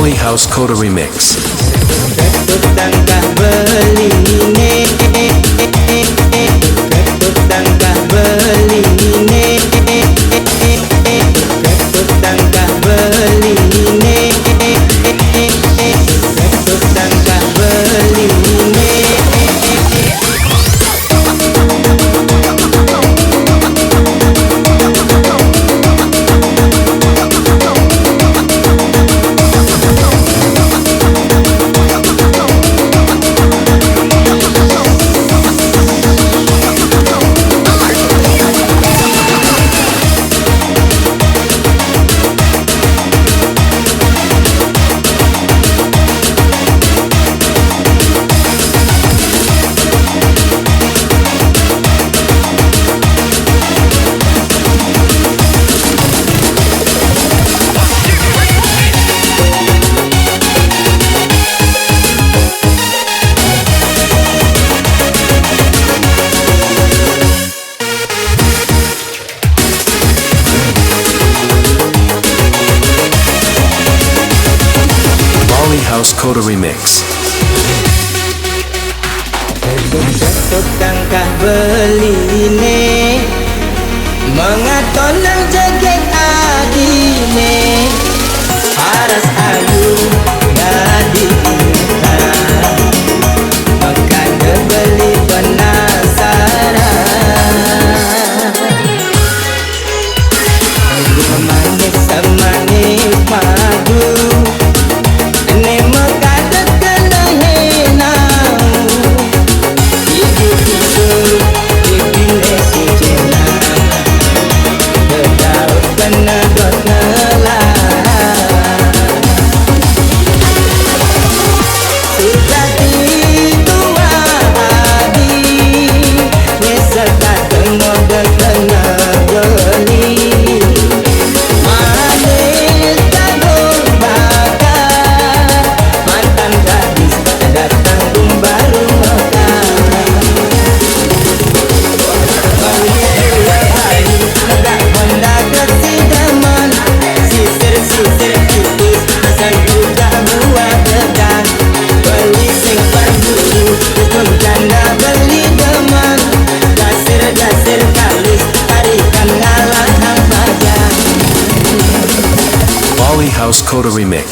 Bali House Coda Remix. Tangkah beline, tangkah beline, tangkah beline, tangkah beline. Bali House Coda Remix. Tangkah beline, mengatonang jaget adine, paras ayu jadi kita, maka beli penasaran. Manis semanis madu, ini maka kena henau. Ibu kusuk dipilih si jenang, berdaut penedot ngelah. Sudah ditua adi, nyesel tak tengok dan kena geli. Manis jagung bakar, mantan gadis datang baru mekar. Negak benda kesidaman, sisir-sisir tipis, asal juga buah degan. Beli sing berburu, hukum janda beli deman. Dasir-dasir kalis, tarikan ngalah hang pajak. Bali House Coda Remix.